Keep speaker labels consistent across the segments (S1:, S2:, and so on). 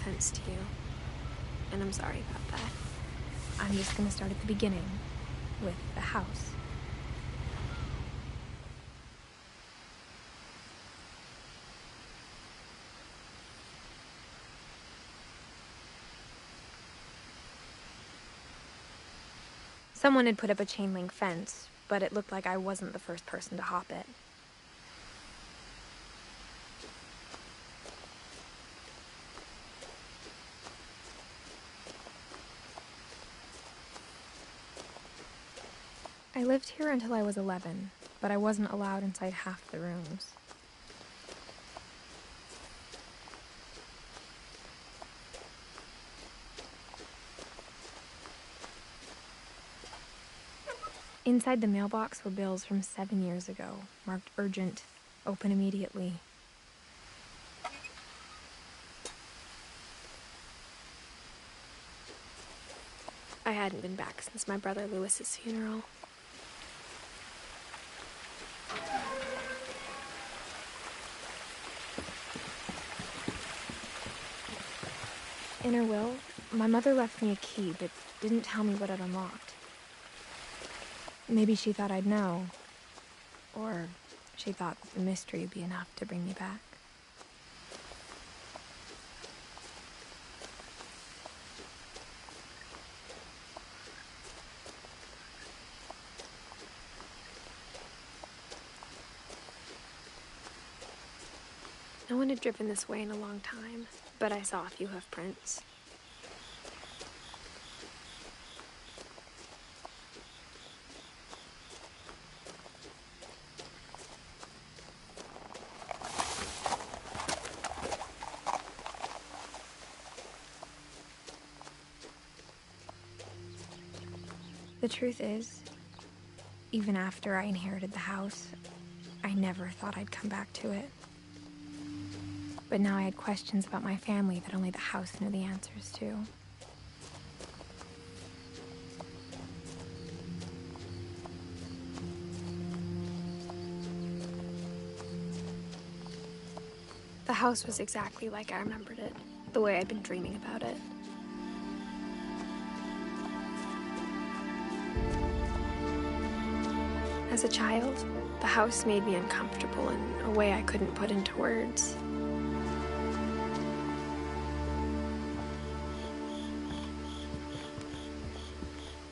S1: sense to you. And I'm sorry about that.
S2: I'm just gonna start at the beginning, with the house. Someone had put up a chain link fence, but it looked like I wasn't the first person to hop it. I lived here until I was 11, but I wasn't allowed inside half the rooms. Inside the mailbox were bills from 7 years ago, marked urgent, open immediately.
S1: I hadn't been back since my brother Lewis's funeral.
S2: In her will, my mother left me a key, but didn't tell me what it unlocked. Maybe she thought I'd know. Or she thought that the mystery would be enough to bring me back.
S1: No one had driven this way in a long time, but I saw a few hoof prints.
S2: The truth is, even after I inherited the house, I never thought I'd come back to it. But now I had questions about my family that only the house knew the answers to.
S1: The house was exactly like I remembered it, the way I'd been dreaming about it. As a child, the house made me uncomfortable in a way I couldn't put into words.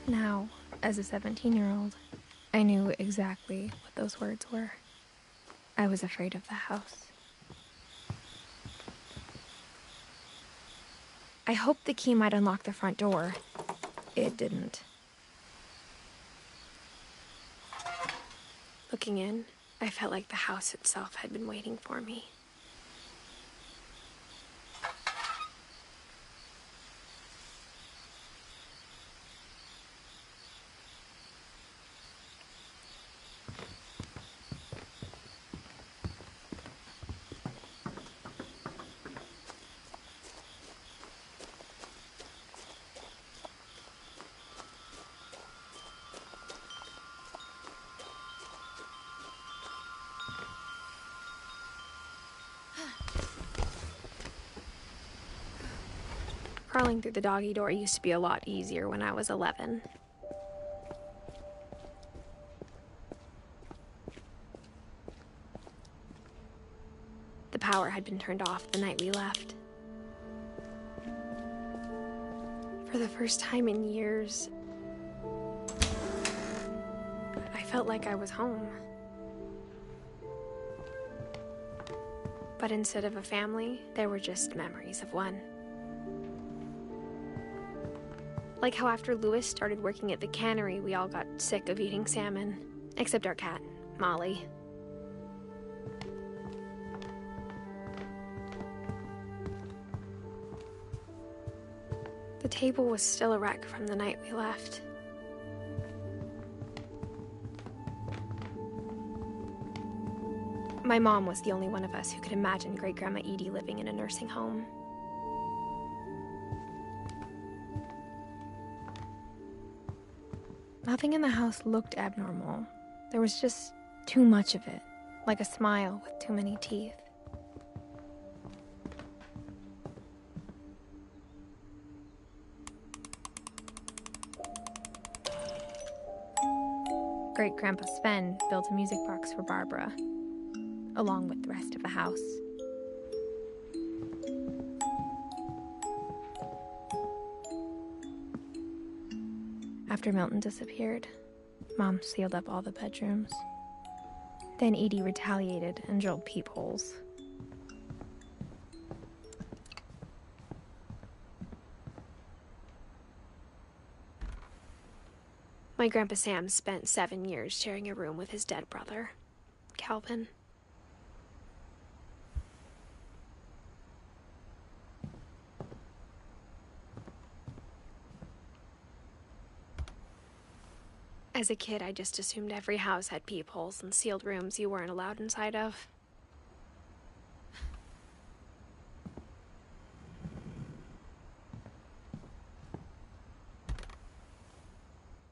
S2: Now, as a 17-year-old, I knew exactly what those words were. I was afraid of the house. I hoped the key might unlock the front door. It didn't.
S1: Looking in, I felt like the house itself had been waiting for me. Crawling through the doggy door used to be a lot easier when I was 11. The power had been turned off the night we left. For the first time in years, I felt like I was home. But instead of a family, there were just memories of one. Like how after Lewis started working at the cannery, we all got sick of eating salmon. Except our cat, Molly. The table was still a wreck from the night we left. My mom was the only one of us who could imagine Great-Grandma Edie living in a nursing home.
S2: Nothing in the house looked abnormal. There was just too much of it, like a smile with too many teeth. great-grandpa Sven built a music box for Barbara, along with the rest of the house. After Milton disappeared, Mom sealed up all the bedrooms. Then Edie retaliated and drilled peepholes.
S1: My Grandpa Sam spent 7 years sharing a room with his dead brother, Calvin. As a kid, I just assumed every house had peepholes and sealed rooms you weren't allowed inside of.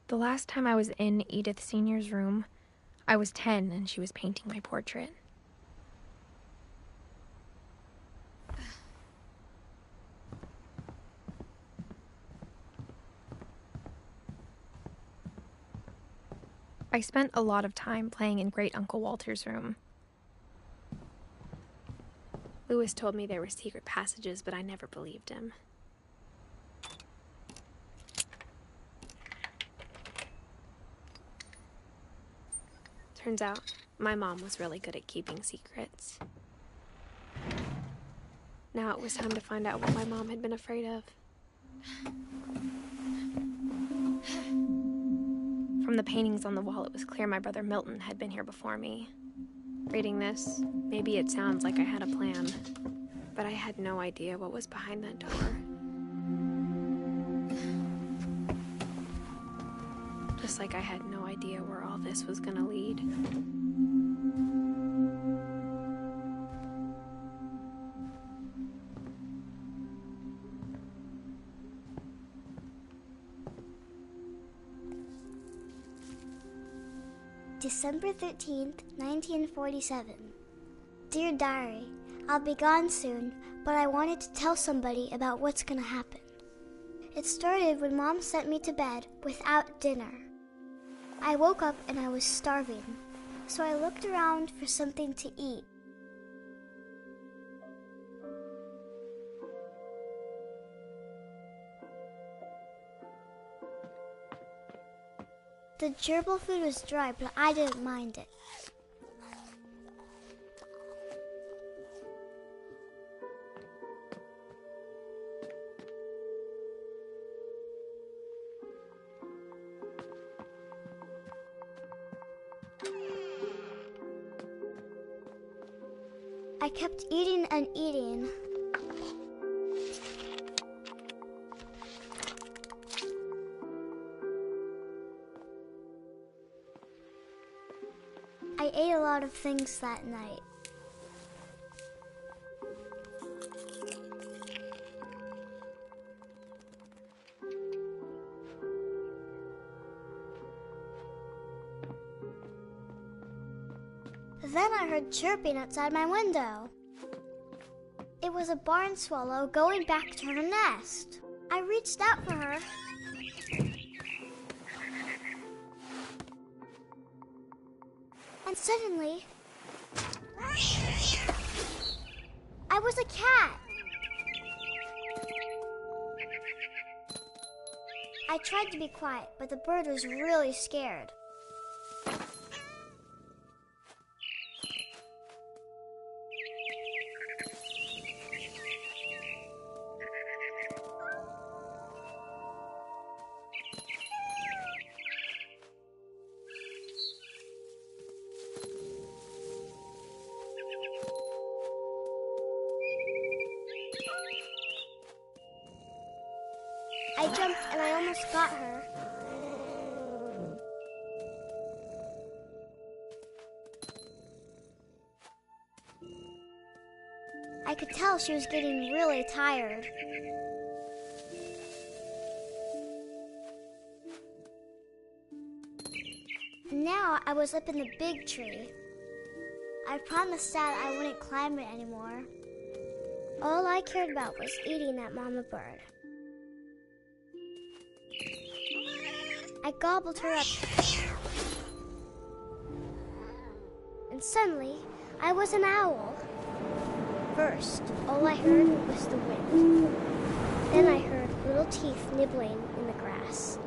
S2: The last time I was in Edith Sr.'s room, I was 10 and she was painting my portrait. I spent a lot of time playing in Great Uncle Walter's room.
S1: Lewis told me there were secret passages, but I never believed him. Turns out, my mom was really good at keeping secrets. Now it was time to find out what my mom had been afraid of.
S2: From the paintings on the wall, it was clear my brother Milton had been here before me.
S1: Reading this, maybe it sounds like I had a plan, but I had no idea what was behind that door. Just like I had no idea where all this was gonna lead.
S3: December 13th, 1947. Dear Diary, I'll be gone soon, but I wanted to tell somebody about what's gonna happen. It started when Mom sent me to bed without dinner. I woke up and I was starving, so I looked around for something to eat. The gerbil food was dry, but I didn't mind it. I kept eating and eating. I ate a lot of things that night. Then I heard chirping outside my window. It was a barn swallow going back to her nest. I reached out for her. And suddenly, I was a cat. I tried to be quiet, but the bird was really scared. I jumped and I almost got her. I could tell she was getting really tired. Now I was up in the big tree. I promised Dad I wouldn't climb it anymore. All I cared about was eating that mama bird. I gobbled her up. and suddenly I was an owl. First, all I heard was the wind. Then I heard little teeth nibbling in the grass.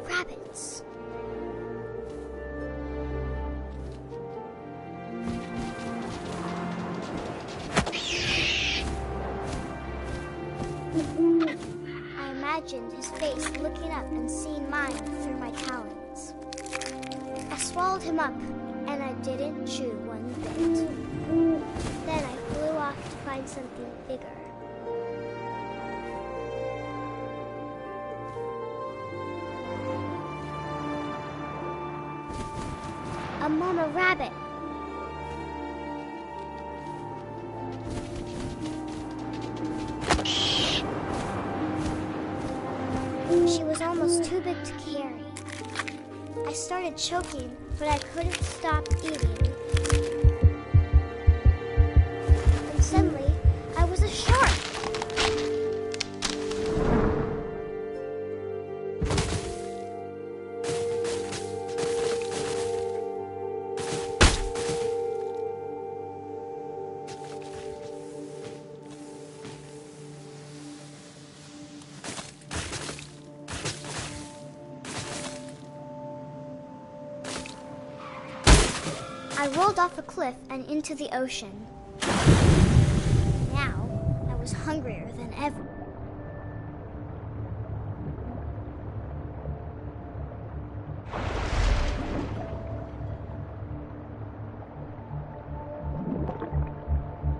S3: Rabbits. I imagined his face looking up and seeing mine through my talons. I swallowed him up, and I didn't chew one bit. Then I flew off to find something bigger. A mama rabbit. She was almost too big to carry. I started choking, but I couldn't stop eating. And suddenly, I was a shark. I rolled off a cliff and into the ocean. Now, I was hungrier than ever.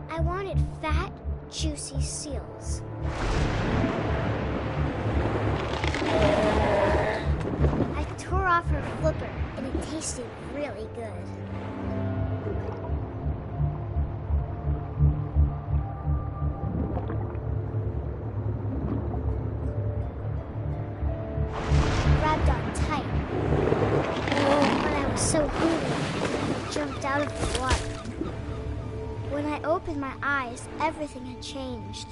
S3: I wanted fat, juicy seals. I tore off her flipper, and it tasted really good. Grabbed on tight. But I was so hungry, I jumped out of the water. When I opened my eyes, everything had changed.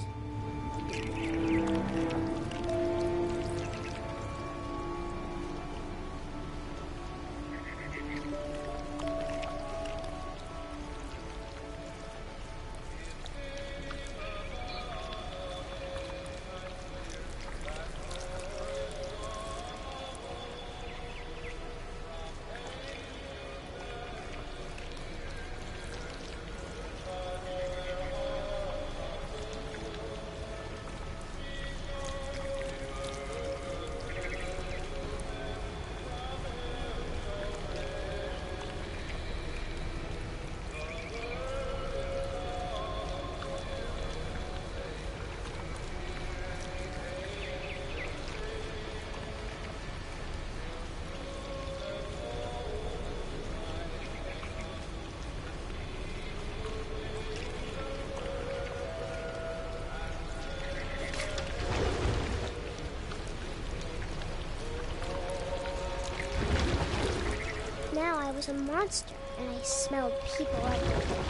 S3: Now I was a monster, and I smelled people everywhere.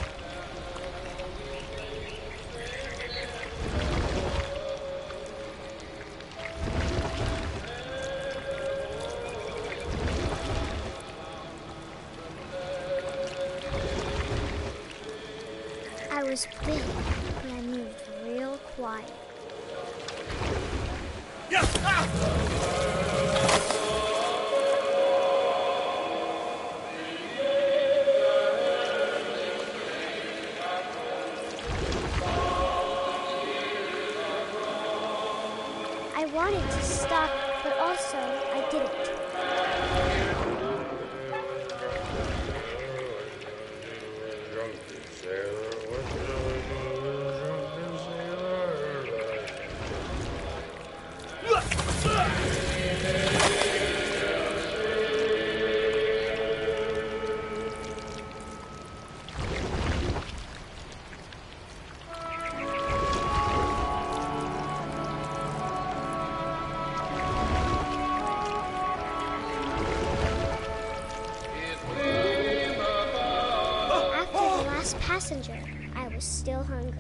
S3: I was big, but I moved real quiet. I wanted to stop, but also I didn't. passenger, I was still hungry.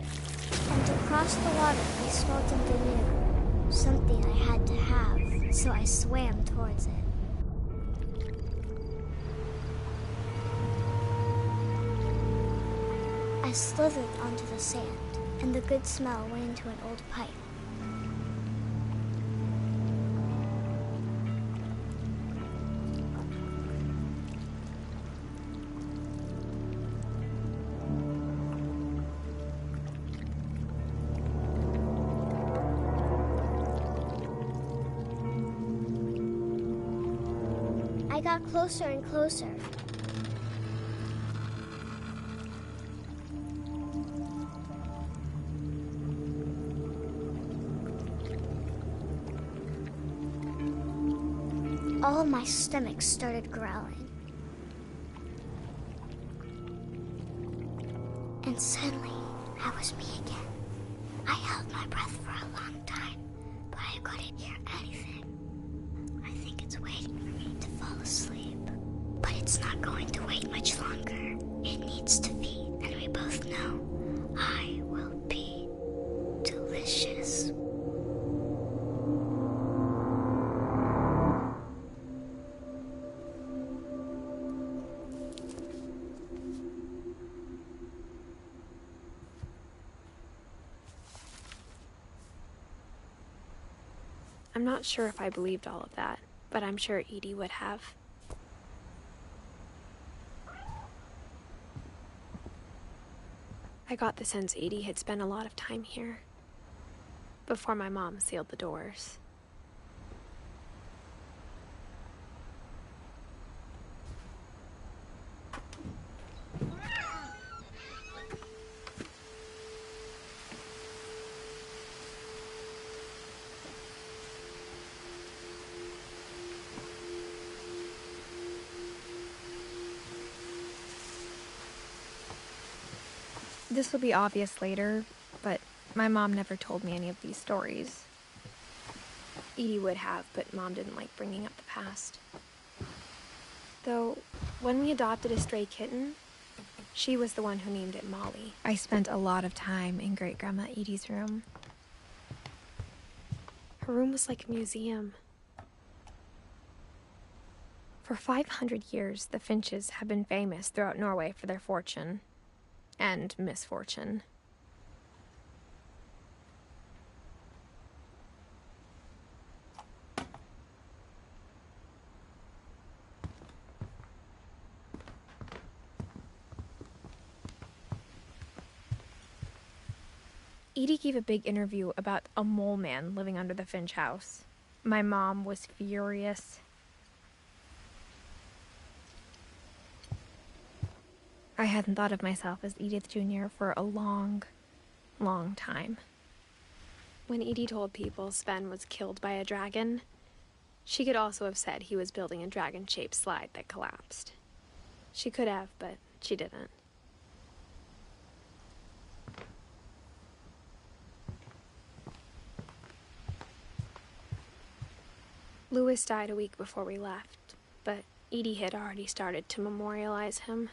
S3: And to cross the water, I smelled something new. Something I had to have, so I swam towards it. I slithered onto the sand, and the good smell went into an old pipe. I got closer and closer. All of my stomach started growling. And suddenly, I was me again. I held my breath for a long time, but I couldn't hear anything. I think it's waiting for me to fall asleep. But it's not going to wait much longer. It needs to feed, and we both know I will be delicious.
S1: I'm not sure if I believed all of that, but I'm sure Edie would have. I got the sense Edie had spent a lot of time here, before my mom sealed the doors.
S2: This will be obvious later, but my mom never told me any of these stories.
S1: Edie would have, but Mom didn't like bringing up the past. Though, when we adopted a stray kitten, she was the one who named it Molly.
S2: I spent a lot of time in Great-Grandma Edie's room.
S1: Her room was like a museum. For 500 years, the Finches have been famous throughout Norway for their fortune. And misfortune. Edie gave a big interview about a mole man living under the Finch house. My mom was furious.
S2: I hadn't thought of myself as Edith Jr. for a long, long time.
S1: When Edie told people Sven was killed by a dragon, she could also have said he was building a dragon-shaped slide that collapsed. She could have, but she didn't. Louis died a week before we left, but Edie had already started to memorialize him.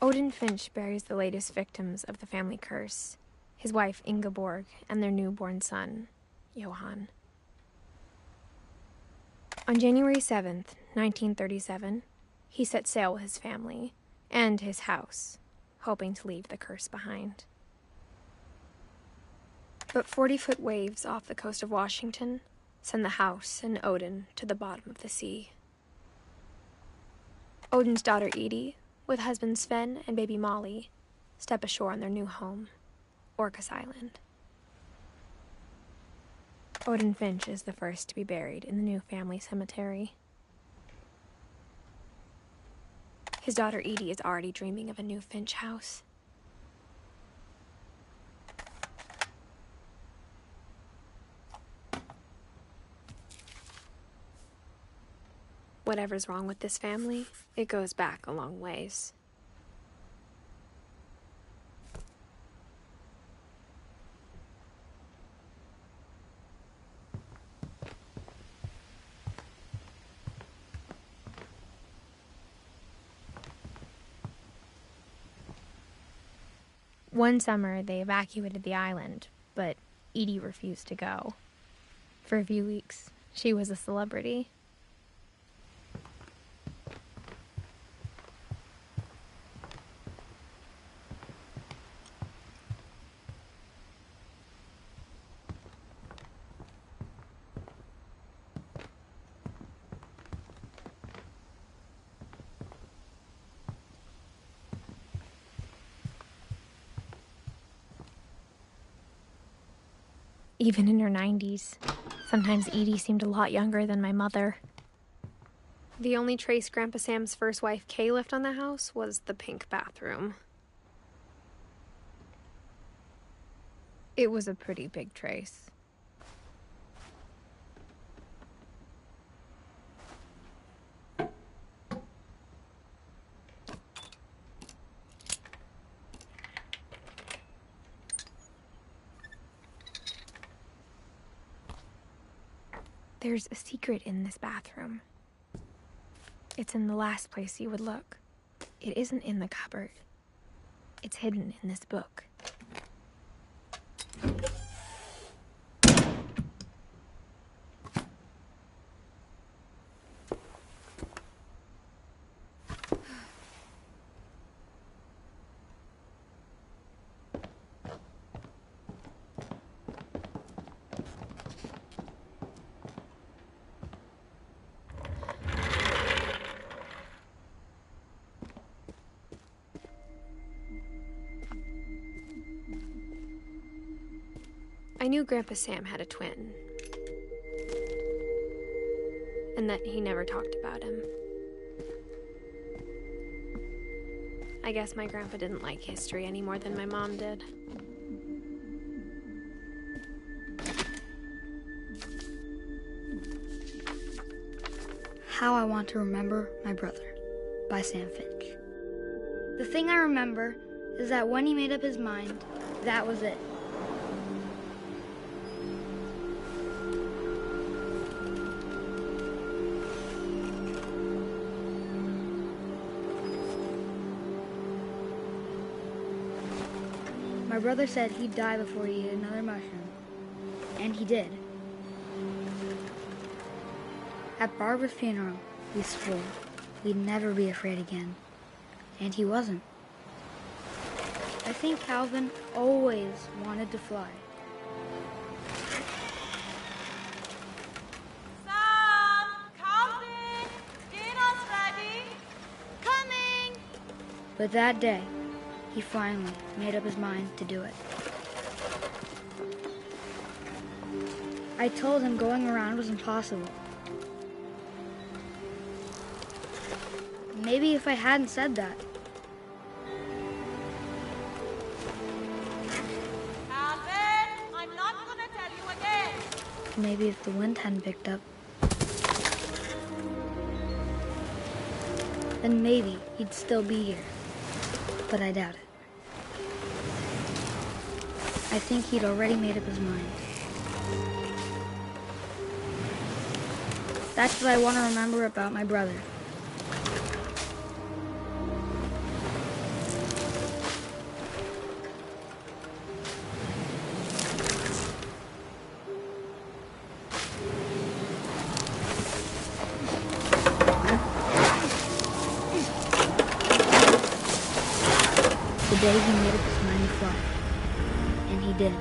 S1: Odin Finch buries the latest victims of the family curse, his wife Ingeborg and their newborn son, Johann. On January 7th, 1937, he set sail with his family and his house, hoping to leave the curse behind. But 40-foot waves off the coast of Washington send the house and Odin to the bottom of the sea. Odin's daughter Edie, with husband Sven and baby Molly, step ashore on their new home, Orcas Island.
S2: Odin Finch is the first to be buried in the new family cemetery. His daughter Edie is already dreaming of a new Finch house. Whatever's wrong with this family, it goes back a long ways. One summer, they evacuated the island, but Edie refused to go. For a few weeks, she was a celebrity. Even in her 90s, sometimes Edie seemed a lot younger than my mother. The only trace Grandpa Sam's first wife, Kay, left on the house was the pink bathroom. It was a pretty big trace. There's a secret in this bathroom. It's in the last place you would look. It isn't in the cupboard. It's hidden in this book. I knew Grandpa Sam had a twin, and that he never talked about him. I guess my grandpa didn't like history any more than my mom did.
S4: How I Want to Remember My Brother by Sam Finch. The thing I remember is that when he made up his mind, that was it. My brother said he'd die before he ate another mushroom. And he did. At Barbara's funeral, we swore we'd never be afraid again. And he wasn't. I think Calvin always wanted to fly.
S5: Sam! Calvin! Dinner's ready! Coming!
S4: But that day, he finally made up his mind to do it. I told him going around was impossible. Maybe if I hadn't said that.
S5: Calvin! I'm not gonna tell you again!
S4: Maybe if the wind hadn't picked up. Then maybe he'd still be here. But I doubt it. I think he'd already made up his mind. That's what I want to remember about my brother. The day he made up his mind to fly. And he did.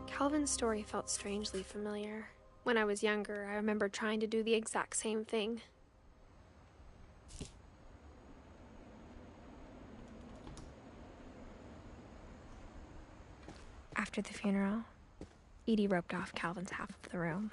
S1: Calvin's story felt strangely familiar. When I was younger, I remember trying to do the exact same thing.
S2: After the funeral, Edie roped off Calvin's half of the room.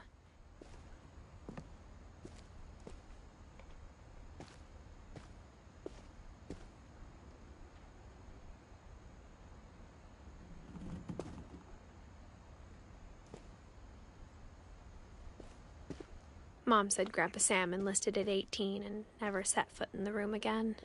S1: Mom said Grandpa Sam enlisted at 18 and never set foot in the room again.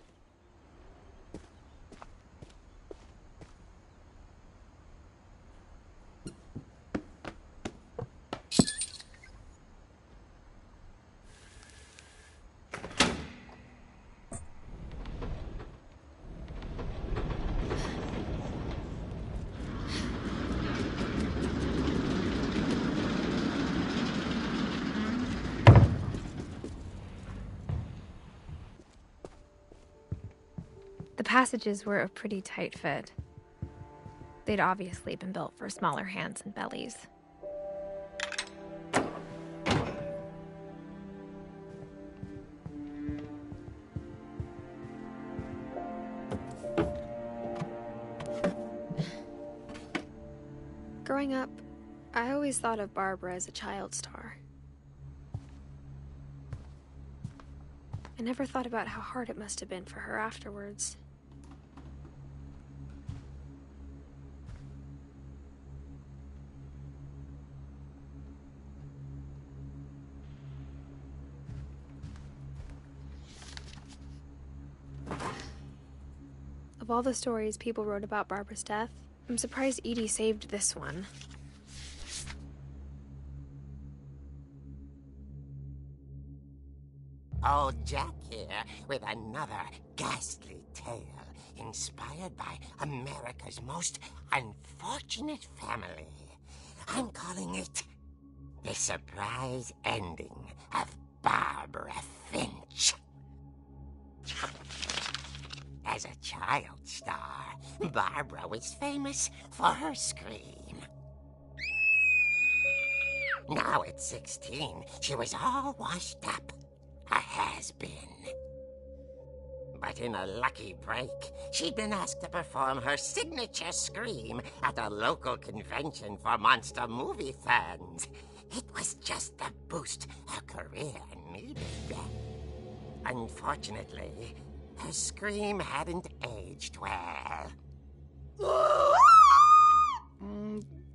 S2: The passages were a pretty tight fit. They'd obviously been built for smaller hands and bellies.
S1: Growing up, I always thought of Barbara as a child star. I never thought about how hard it must have been for her afterwards. Of all the stories people wrote about Barbara's death, I'm surprised Edie saved this one.
S6: Old Jack here with another ghastly tale inspired by America's most unfortunate family. I'm calling it The Surprise Ending of Barbara Finch. As a child star, Barbara was famous for her scream. Now at 16, she was all washed up. A has-been. But in a lucky break, she'd been asked to perform her signature scream at a local convention for monster movie fans. It was just the boost her career needed. Unfortunately, her scream hadn't aged well.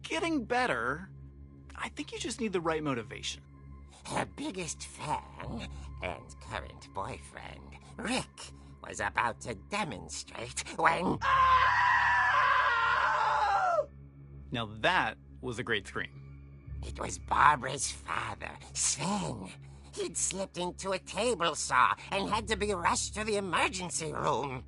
S7: Getting better. I think you just need the right motivation.
S6: Her biggest fan and current boyfriend, Rick, was about to demonstrate when...
S7: Now that was a great scream.
S6: It was Barbara's father, Sven. He'd slipped into a table saw and had to be rushed to the emergency room.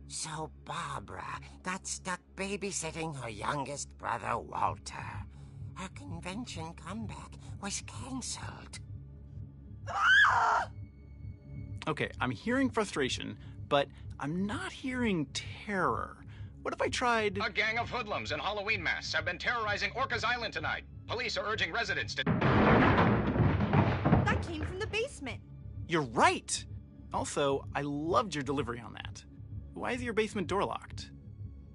S6: So Barbara got stuck babysitting her youngest brother, Walter. Her convention comeback was cancelled.
S7: Okay, I'm hearing frustration, but I'm not hearing terror. What if I tried...
S8: A gang of hoodlums in Halloween masks have been terrorizing Orcas Island tonight. Police are urging residents to...
S5: That came from the basement.
S7: You're right! Also, I loved your delivery on that. Why is your basement door locked?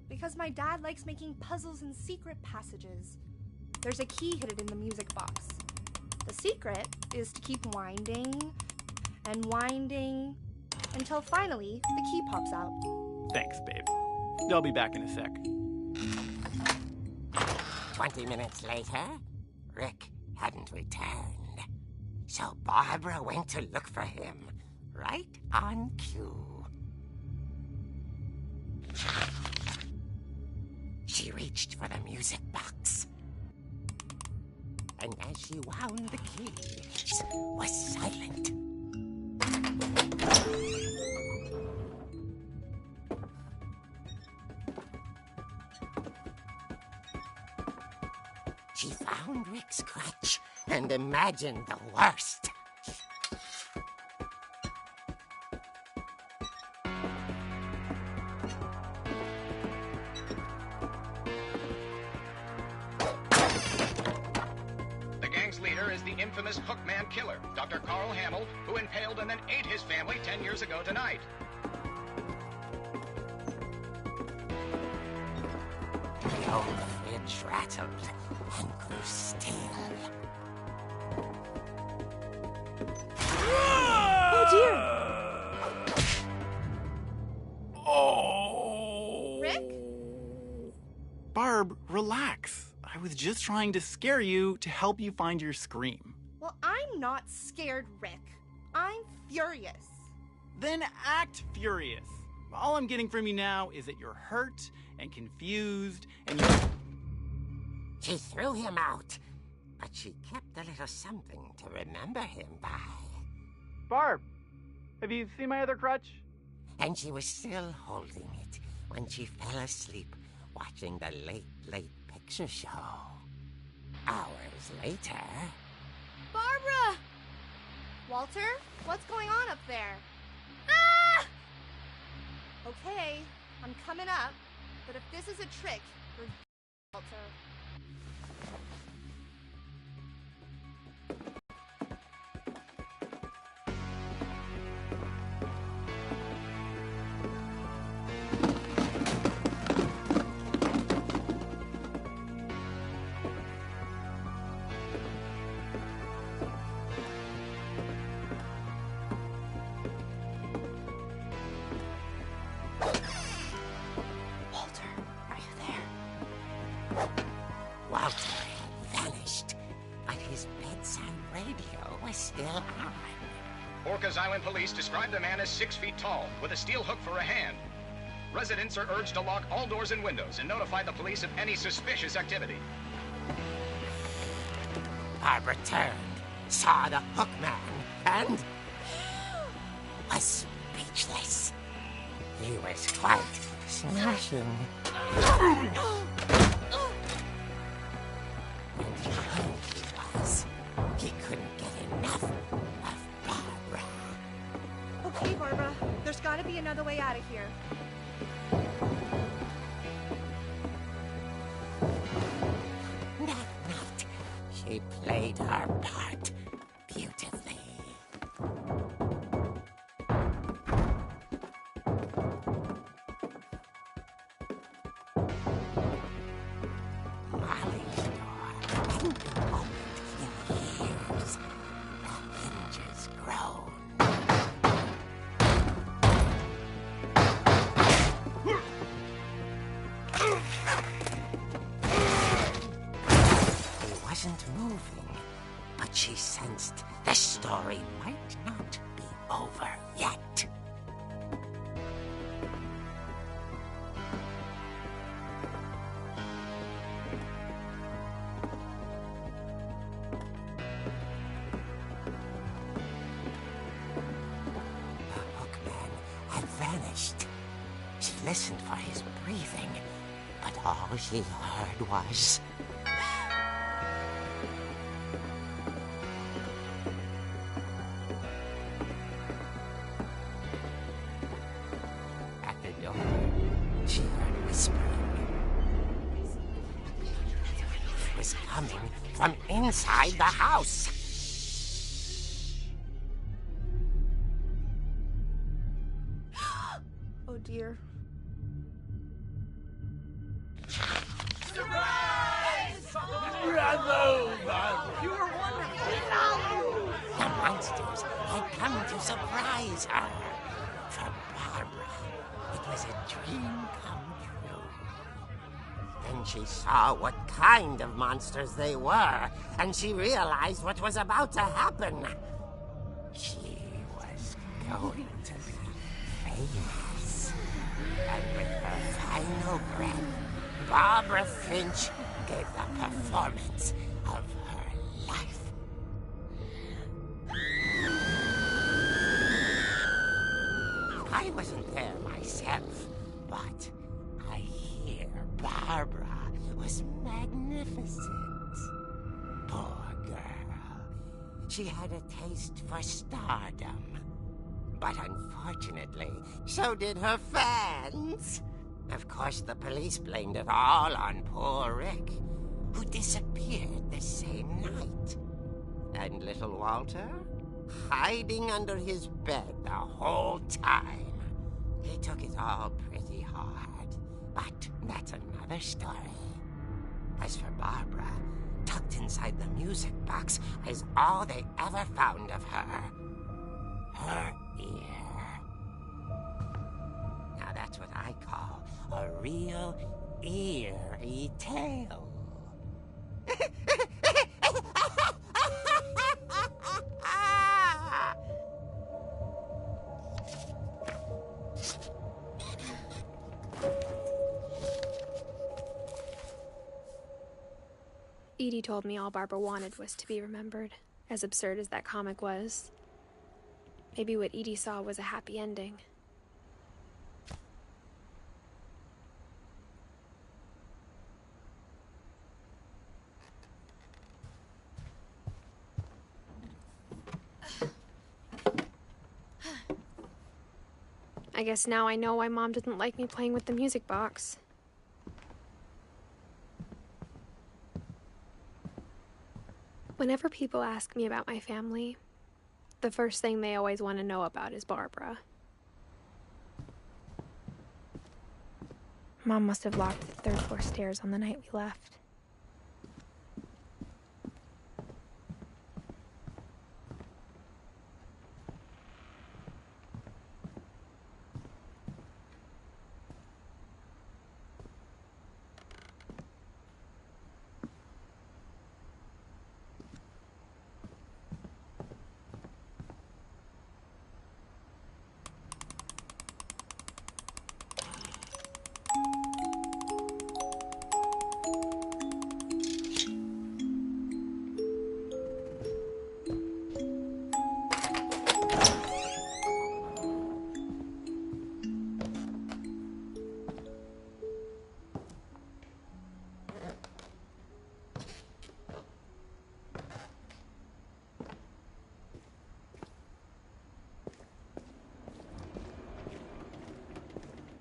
S5: Because my dad likes making puzzles and secret passages. There's a key hidden in the music box. The secret is to keep winding and winding until finally the key pops out.
S7: Thanks, babe. I'll be back in a sec.
S6: 20 minutes later, Rick hadn't returned. So Barbara went to look for him, right on cue. She reached for the music box. And as she wound the key, it was silent. She found Rick's crutch and imagined the worst.
S8: The gang's leader here is the infamous Hookman killer, Dr. Carl Hamill, who impaled and then ate his family 10 years ago tonight.
S6: The old fridge rattled and grew still.
S1: Oh, dear!
S7: Oh!
S5: Rick?
S7: Barb, relax. I was just trying to scare you to help you find your scream.
S5: Well, I'm not scared, Rick. I'm furious.
S7: Then act furious. All I'm getting from you now is that you're hurt and confused and you're...
S6: She threw him out, but she kept a little something to remember him by.
S7: Barb, have you seen my other crutch?
S6: And she was still holding it when she fell asleep watching the late picture show. Hours later...
S5: Barbara! Walter, what's going on up there? Ah! Okay, I'm coming up, but if this is a trick, you're Walter.
S6: Walter had vanished, but his bedside radio was still on.
S8: Orcas Island police describe the man as 6 feet tall, with a steel hook for a hand. Residents are urged to lock all doors and windows and notify the police of any suspicious activity.
S6: Barbara turned, saw the hook man, and was speechless. He was quite smashing. And who he was, he couldn't get enough of Barbara.
S5: Okay, Barbara, there's gotta be another way out of here.
S6: That night, she played her part beautifully. Molly's door hadn't been opened in years. The hinges groaned. He wasn't moving, but she sensed the story might not be over yet. The hookman had vanished. She listened for his breathing, but all she heard was... At the door, she heard whispering. It was coming from inside the house.
S5: Oh dear.
S6: The monsters had come to surprise her. For Barbara, it was a dream come true. Then she saw what kind of monsters they were, and she realized what was about to happen. She was going to be famous. And with her final breath, Barbara Finch gave the performance of her life. I wasn't there myself, but I hear Barbara was magnificent. Poor girl. She had a taste for stardom. But unfortunately, so did her fans. Of course, the police blamed it all on poor Rick, who disappeared the same night. And little Walter? Hiding under his bed the whole time. He took it all pretty hard. But that's another story. As for Barbara, tucked inside the music box is all they ever found of her. Her ear. Now that's what I call a real eerie tale.
S1: Edie told me all Barbara wanted was to be remembered, as absurd as that comic was. Maybe what Edie saw was a happy ending. I guess now I know why Mom didn't like me playing with the music box. Whenever people ask me about my family, the first thing they always want to know about is Barbara.
S2: Mom must have locked the third floor stairs on the night we left.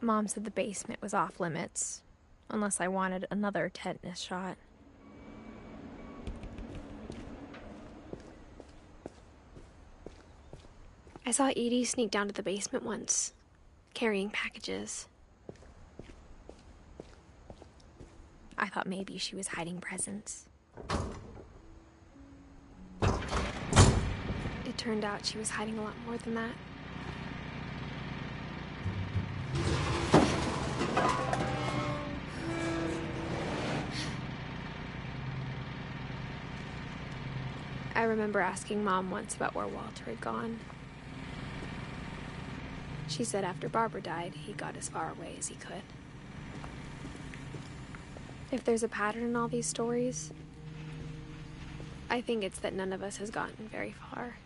S2: Mom said the basement was off limits, unless I wanted another tetanus shot.
S1: I saw Edie sneak down to the basement once, carrying packages. I thought maybe she was hiding presents. It turned out she was hiding a lot more than that. I remember asking Mom once about where Walter had gone. She said after Barbara died, he got as far away as he could. If there's a pattern in all these stories, I think it's that none of us has gotten very far.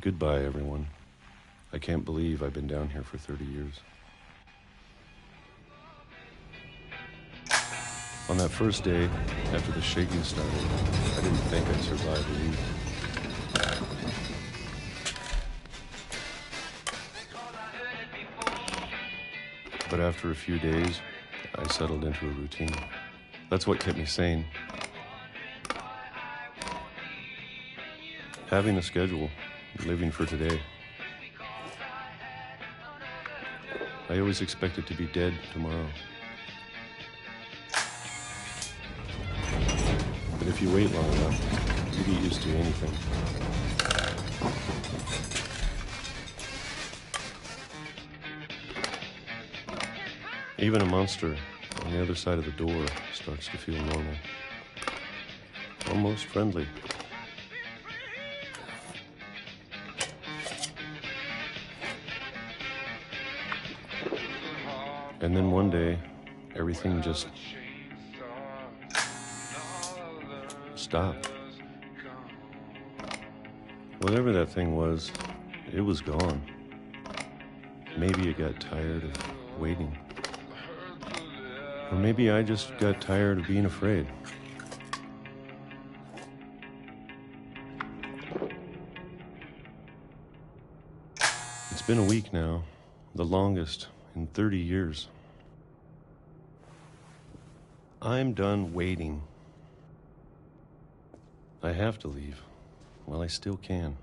S9: Goodbye, everyone. I can't believe I've been down here for 30 years. On that first day, after the shaking started, I didn't think I'd survive a week. But after a few days, I settled into a routine. That's what kept me sane. Having a schedule, living for today. I always expected to be dead tomorrow. But if you wait long enough, you get used to anything. Even a monster on the other side of the door starts to feel normal. Almost friendly. And then one day, everything just stopped. Whatever that thing was, it was gone. Maybe it got tired of waiting. Or maybe I just got tired of being afraid. It's been a week now, the longest in 30 years. I'm done waiting. I have to leave while I still can.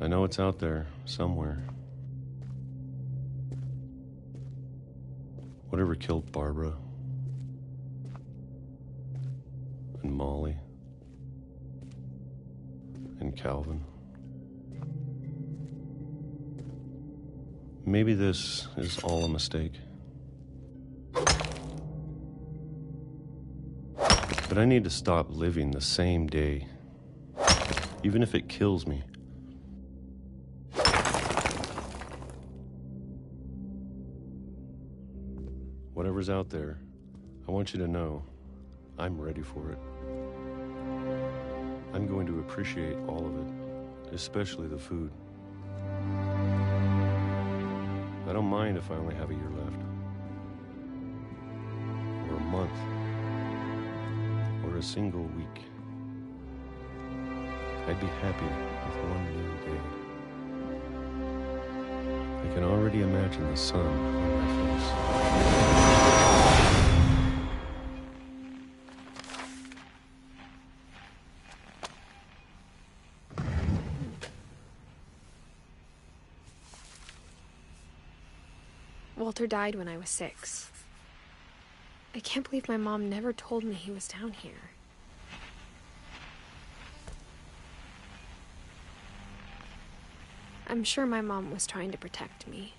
S9: I know it's out there, somewhere. Whatever killed Barbara and Molly and Calvin. Maybe this is all a mistake. But I need to stop living the same day, even if it kills me. Whatever's out there, I want you to know I'm ready for it. I'm going to appreciate all of it, especially the food. I don't mind if I only have a year left, or a month, or a single week. I'd be happy with one new day. I can already imagine the sun on my face.
S1: Walter died when I was 6. I can't believe my mom never told me he was down here. I'm sure my mom was trying to protect me.